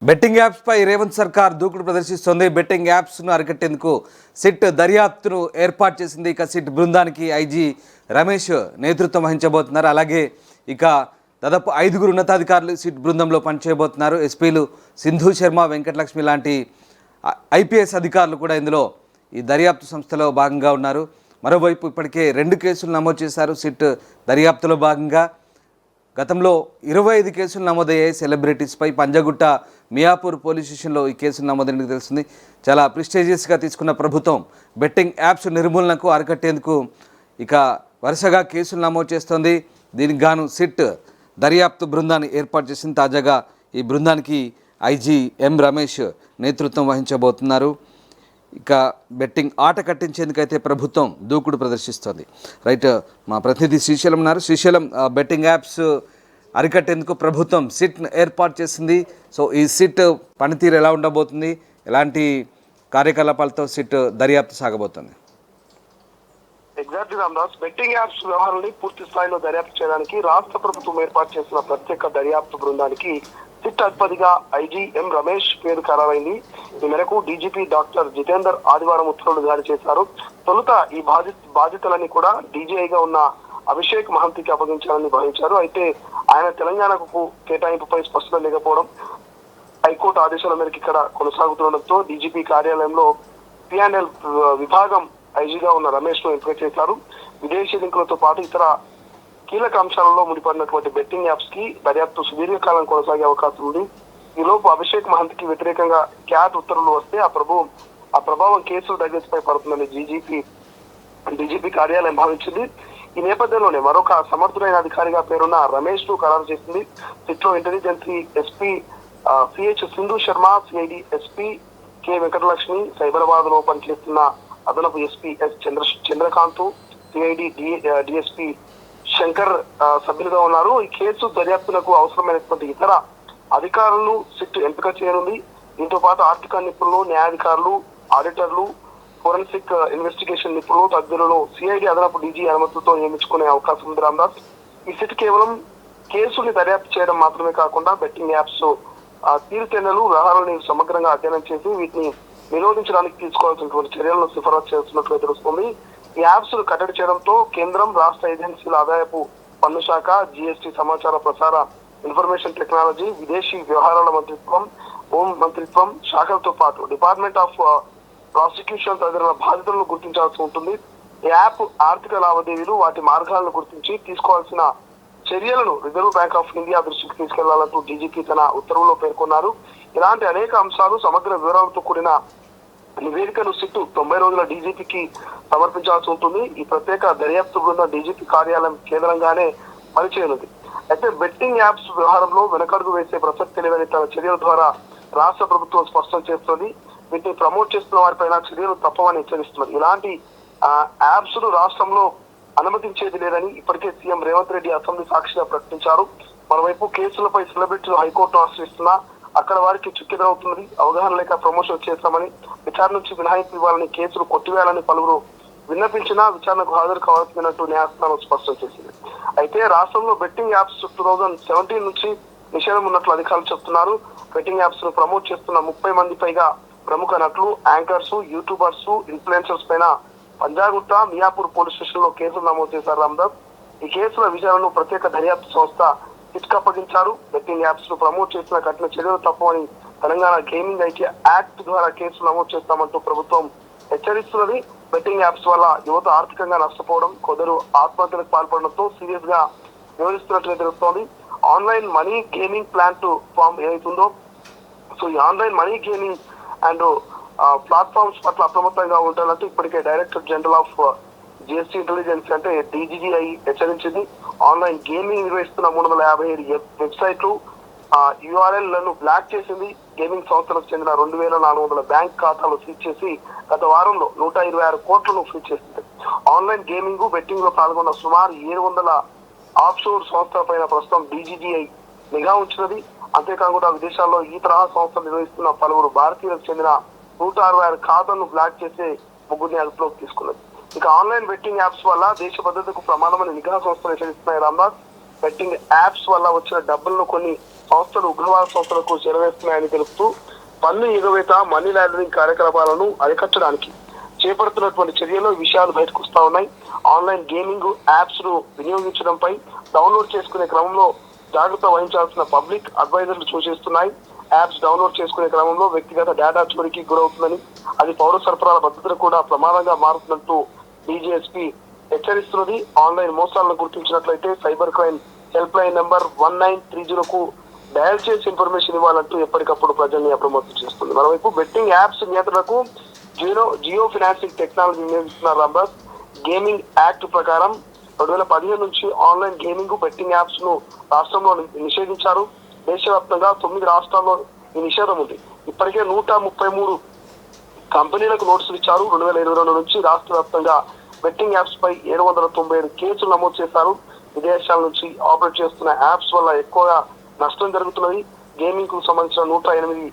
Betting apps పై రేవంత్ సర్కార్ దూకుడు ప్రదర్శిస్తోంది. Betting apps ను అరికట్టేందుకు సిట్ దర్యాప్తును ఏర్పాటు చేసింది. ఇక సిట్ బృందానికి ఐజీ రమేష్ నేతృత్వం వహించబోతున్నారు. అలాగే ఇక దాదాపు 5 ఉన్నతాధికారులు సిట్ బృందంలో పనిచేయబోతున్నారు. ఎస్పీలు సింధు శర్మ, వెంకటలక్ష్మి లాంటి ఐపీఎస్ అధికారులు కూడా ఇందులో ఈ దర్యాప్తు సంస్థలో భాగంగా ఉన్నారు. మరోవైపు ఇప్పటికే 2 కేసులు నమోదు చేశారు. సిట్ దర్యాప్తులో భాగంగా గతంలో 25 కేసులు నమోదయ్యాయి సెలబ్రిటీస్పై. పంజగుట్ట మియాపూర్ పోలీస్ స్టేషన్లో ఈ కేసులు నమోదైనట్టు తెలిసింది. చాలా ప్రెస్టీజియస్గా తీసుకున్న ప్రభుత్వం బెట్టింగ్ యాప్స్ నిర్మూలనకు అరికట్టేందుకు ఇక వరుసగా కేసులు నమోదు చేస్తోంది. దీనికి గాను సిట్ దర్యాప్తు బృందాన్ని ఏర్పాటు చేసింది. తాజాగా ఈ బృందానికి ఐజీ ఎం రమేష్ నేతృత్వం వహించబోతున్నారు. ఇక బెట్టింగ్ ఆట కట్టించేందుకైతే ప్రభుత్వం దూకుడు ప్రదర్శిస్తోంది. రైట్, మా ప్రతినిధి శ్రీశైలం ఉన్నారు. శ్రీశైలం, బెట్టింగ్ యాప్స్ అరికట్టేందుకు ప్రభుత్వం సిట్ ఏర్పాటు చేసింది. సో ఈ సిట్ పనితీరు ఎలా ఉండబోతుంది, ఎలాంటి కార్యకలాపాలతో సిట్ దర్యాప్తు సాగబోతుంది? ఎగ్జాక్ట్లీ రామదాస్, బెట్టింగ్ యాప్స్ వ్యవహారాన్ని పూర్తి స్థాయిలో దర్యాప్తు చేయడానికి రాష్ట్ర ప్రభుత్వం ఏర్పాటు చేసిన ప్రత్యేక దర్యాప్తు బృందానికి సిట్ అధిపతిగా ఐజీ ఎం రమేష్ పేరు ఖరారైంది. ఈ మేరకు డీజీపీ డాక్టర్ జితేందర్ ఆదివారం ఉత్తర్వులు జారీ చేశారు. తొలుత ఈ బాధ్యతలన్నీ కూడా డీజీఐగా ఉన్న అభిషేక్ మహంతికి అప్పగించాలని భావించారు. అయితే ఆయన తెలంగాణకు కేటాయింపుపై స్పష్టత లేకపోవడం, హైకోర్టు ఆదేశాల మేరకు ఇక్కడ కొనసాగుతుండటంతో డీజీపీ కార్యాలయంలో పిఎన్ఎల్ విభాగం ఐజీగా ఉన్న రమేష్ ను ఎంపిక చేశారు. విదేశీ లింకులతో పాటు ఇతర కీలక అంశాలలో ముడిపడినటువంటి బెట్టింగ్ యాప్స్ కి దర్యాప్తు సుదీర్ఘకాలం కొనసాగే అవకాశం ఉంది. ఈలోపు అభిషేక్ మహంతికి వ్యతిరేకంగా క్యాట్ ఉత్తర్వులు వస్తే ఆ ప్రభావం కేసుల దగ్గరపై పడుతుందని డీజీపీ కార్యాలయం భావించింది. ఈ నేపథ్యంలోనే మరొక సమర్థులైన అధికారిగా పేరున్న రమేష్ ను ఖరారు చేసింది. సిట్లో intelligence SP CH Sindhu Sharma, CID SP K Venkatalakshmi, Cyberabad లో పనిచేస్తున్న అదనపు SP S Chandrakant, CID DSP Shankar సభ్యులుగా ఉన్నారు. ఈ కేసు దర్యాప్తులకు అవసరమైనటువంటి ఇతర అధికారులను సిట్ ఎంపిక చేయనుంది. దీంతో పాటు ఆర్థిక నిపుణులు, న్యాయాధికారులు, ఆడిటర్లు, ఫోరెన్సిక్ ఇన్వెస్టిగేషన్ నిపుణులు, తదితరులను సిఐడి అదనపు డీజీ అనుమతులతో నియమించుకునే అవకాశం ఉంది. రామదాస్, ఈ సిట్ కేవలం కేసుని దర్యాప్తు చేయడం మాత్రమే కాకుండా బెట్టింగ్ యాప్స్ తీరుతెన్నులు, వ్యవహారాలను సమగ్రంగా అధ్యయనం చేసి వీటిని నిరోధించడానికి తీసుకోవాల్సినటువంటి చర్యలను సిఫారసు చేస్తున్నట్లు తెలుస్తుంది. ఈ యాప్స్ కట్టడి చేయడంతో కేంద్రం, రాష్ట్ర ఏజెన్సీల ఆదాయపు పన్ను శాఖ, జీఎస్టీ, సమాచార ప్రసార, ఇన్ఫర్మేషన్ టెక్నాలజీ, విదేశీ వ్యవహారాల మంత్రిత్వం, హోం మంత్రిత్వం శాఖలతో పాటు డిపార్ట్మెంట్ ఆఫ్ ప్రాసిక్యూషన్ తదితర బాధ్యతలను గుర్తించాల్సి ఉంటుంది. ఈ యాప్ ఆర్థిక లావాదేవీలు, వాటి మార్గాలను గుర్తించి తీసుకోవాల్సిన చర్యలను రిజర్వ్ బ్యాంక్ ఆఫ్ ఇండియా దృష్టికి తీసుకెళ్లాలంటూ డీజీపీ తన ఉత్తర్వుల్లో పేర్కొన్నారు. ఇలాంటి అనేక అంశాలు సమగ్ర వివరాలతో కూడిన నివేదికను సిట్ 90 రోజుల డీజీపీకి సమర్పించాల్సి ఉంటుంది. ఈ ప్రత్యేక దర్యాప్తు బృందం డీజీపీ కార్యాలయం కేంద్రంగానే పనిచేయనుంది. అయితే బెట్టింగ్ యాప్స్ వ్యవహారంలో వెనకడుగు వేసే ప్రసక్తి లేదని తన చర్యల ద్వారా రాష్ట్ర ప్రభుత్వం స్పష్టం చేస్తుంది. వీటిని ప్రమోట్ చేస్తున్న వారిపైన చర్యలు తప్పవని హెచ్చరిస్తున్నారు. ఇలాంటి యాప్స్ ను రాష్ట్రంలో అనుమతించేది లేదని ఇప్పటికే సీఎం రేవంత్ రెడ్డి అసెంబ్లీ సాక్షిగా ప్రకటించారు. మరోవైపు కేసులపై సెలబ్రిటీలు హైకోర్టును ఆశ్రయిస్తున్నా అక్కడ వారికి చుక్కెదురవుతున్నది. అవగాహన లేక ప్రమోషన్ చేస్తామని, విచారణ నుంచి మినహాయింపు ఇవ్వాలని, కేసులు కొట్టివేయాలని పలువురు విన్నపించినా విచారణకు హాజరు కావాల్సినట్టు న్యాయస్థానం స్పష్టం చేసింది. అయితే రాష్ట్రంలో బెట్టింగ్ యాప్స్ 2017 నుంచి నిషేధం ఉన్నట్లు అధికారులు చెప్తున్నారు. బెట్టింగ్ యాప్స్ ను ప్రమోట్ చేస్తున్న 30 మంది పైగా ప్రముఖ నటులు, యాంకర్స్, యూట్యూబర్స్, ఇన్ఫ్లుయెన్సర్స్ పైన పంజాగుట్ట, మియాపూర్ పోలీస్ స్టేషన్ లో కేసులు నమోదు చేశారు. రామదాస్, ఈ కేసుల విచారణను ప్రత్యేక దర్యాప్తు సంస్థ సిట్ అప్పగించారు. బెట్టింగ్ యాప్స్ ను ప్రమోట్ చేసిన కఠిన చర్యలు తప్పవని తెలంగాణ గేమింగ్ ఐటీ యాక్ట్ ద్వారా కేసులు నమోదు చేస్తామంటూ ప్రభుత్వం హెచ్చరిస్తున్నది. బెట్టింగ్ యాప్స్ వల్ల యువత ఆర్థికంగా నష్టపోవడం, కొందరు ఆత్మహత్యలకు పాల్పడడంతో సీరియస్ గా వివరిస్తున్నట్టుగా తెలుస్తోంది. Online money gaming platform ఏదైతుందో, సో ఈ online money gaming and platforms పట్ల అప్రమత్తంగా ఉండాలంటూ ఇప్పటికే director general of GST intelligence అంటే డీజీజీఐ హెచ్చరించింది. ఆన్లైన్ గేమింగ్ నిర్వహిస్తున్న 357 వెబ్సైట్లు, యూఆర్ఎల్ లను బ్లాక్ చేసింది. గేమింగ్ సంస్థలకు చెందిన 2400 బ్యాంక్ ఖాతాలు సీజ్ చేసి గత వారంలో 126 కోట్లను ఫ్రీజ్ చేసింది. ఆన్లైన్ గేమింగ్, బెట్టింగ్ లో పాల్గొన్న సుమారు 700 ఆఫ్షోర్ సంస్థల పైన ప్రస్తుతం డీజీజీఐ నిఘా ఉంచినది. అంతేకాకుండా విదేశాల్లో ఈ తరహా సంస్థలు నిర్వహిస్తున్న పలువురు భారతీయులకు చెందిన 166 ఖాతాలను బ్లాక్ చేసే ముగ్గురిని అదుపులోకి తీసుకున్నది. ఇక ఆన్లైన్ బెట్టింగ్ యాప్స్ వల్ల దేశ భద్రతకు ప్రమాదమని నిఘా సంస్థలు హెచ్చరిస్తున్నాయి. రామ్దాస్, బెట్టింగ్ యాప్స్ వల్ల వచ్చిన డబ్బులను కొన్ని సంస్థలు ఉగ్రవాద సంస్థలకు చేరవేస్తున్నాయని తెలుపుతూ పన్ను ఎగవేత మనీ లాండరింగ్ కార్యకలాపాలను అరికట్టడానికి చేపడుతున్నటువంటి చర్యలు ఈ విషయాలు బయటకు వస్తా ఉన్నాయి. ఆన్లైన్ గేమింగ్ యాప్స్ ను వినియోగించడంపై డౌన్లోడ్ చేసుకునే క్రమంలో జాగ్రత్త వహించాల్సిన పబ్లిక్ అడ్వైజర్లు సూచిస్తున్నాయి. యాప్స్ డౌన్లోడ్ చేసుకునే క్రమంలో వ్యక్తిగత డేటా చోరీకి గురవుతుందని, అది పౌర సరఫరాల భద్రతను కూడా ప్రమాదంగా మారుతున్నట్టు డీజీఎస్పీ హెచ్చరిస్తున్నది. ఆన్లైన్ మోసాలను గుర్తించినట్లయితే cyber crime help line number 1930కు డయల్ చేసి ఇన్ఫర్మేషన్ ఇవ్వాలంటూ ఎప్పటికప్పుడు ప్రజల్ని అప్రమత్తం చేస్తుంది. మరోవైపు బెట్టింగ్ యాప్స్ నియంత్రణకు జియో ఫైనాన్సింగ్ టెక్నాలజీ వినియోగిస్తున్న రాందాస్. గేమింగ్ యాక్ట్ ప్రకారం 2015 నుంచి ఆన్లైన్ గేమింగ్ బెట్టింగ్ యాప్స్ ను రాష్ట్రంలో నిషేధించారు. దేశవ్యాప్తంగా 9 రాష్ట్రాల్లో ఈ నిషేధం ఉంది. ఇప్పటికే 133 కంపెనీలకు నోటీసులు ఇచ్చారు. 2022 నుంచి రాష్ట్ర వ్యాప్తంగా బెట్టింగ్ యాప్స్ పై 797 కేసులు నమోదు చేశారు. విదేశాల నుంచి ఆపరేట్ చేస్తున్న యాప్స్ వల్ల ఎక్కువగా నష్టం జరుగుతున్నది. గేమింగ్ కు సంబంధించిన 108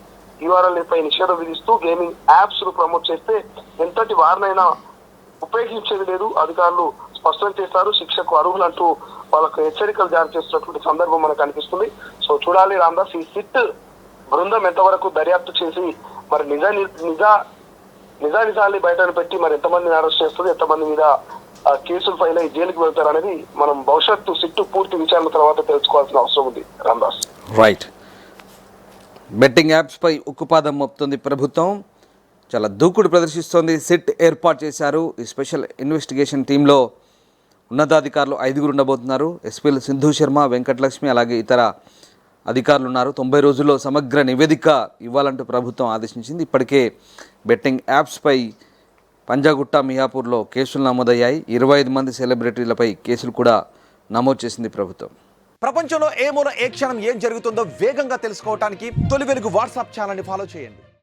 URL పై నిషేధం విధిస్తూ గేమింగ్ యాప్స్ ను ప్రమోట్ చేస్తే ఎంతటి వారినైనా ఉపయోగించేది లేదు. అధికారులు స్పష్టం చేశారు. శిక్షకు అర్హులంటూ వాళ్ళకు హెచ్చరికలు జారీ చేస్తున్నటువంటి సందర్భం మనకు కనిపిస్తుంది. సో చూడాలి రామ్దాస్, ఈ బృందం ఎంతవరకు దర్యాప్తు చేసి మరి నిజాన్ని బయటను పెట్టి మరి ఎంతమందిని అరెస్ట్ చేస్తుంది, ఎంతమంది మీద కేసులు ఫైల్ అయ్యి జైలుకి వెళ్తారు అనేది మనం భవిష్యత్తు పూర్తి విచారణ తర్వాత తెలుసుకోవాల్సిన అవసరం ఉంది రామ్దాస్. రైట్. బెట్టింగ్ యాప్స్పై ఉక్కుపాదం మోపుతుంది ప్రభుత్వం, చాలా దూకుడు ప్రదర్శిస్తోంది. సిట్ ఏర్పాటు చేశారు. ఈ స్పెషల్ ఇన్వెస్టిగేషన్ టీంలో ఉన్నతాధికారులు 5 ఉండబోతున్నారు. ఎస్పీలు సింధు శర్మ, వెంకటలక్ష్మి, అలాగే ఇతర అధికారులు ఉన్నారు. 90 రోజుల్లో సమగ్ర నివేదిక ఇవ్వాలంటూ ప్రభుత్వం ఆదేశించింది. ఇప్పటికే బెట్టింగ్ యాప్స్పై పంజాగుట్ట, మియాపూర్లో కేసులు నమోదయ్యాయి. 25 మంది సెలబ్రిటీలపై కేసులు కూడా నమోదు చేసింది ప్రభుత్వం. ప్రపంచంలో ఏ మూల ఏ క్షణం ఏం జరుగుతుందో వేగంగా తెలుసుకోవడానికి తొలి వెలుగు వాట్సాప్ ఛానల్ని ఫాలో చేయండి.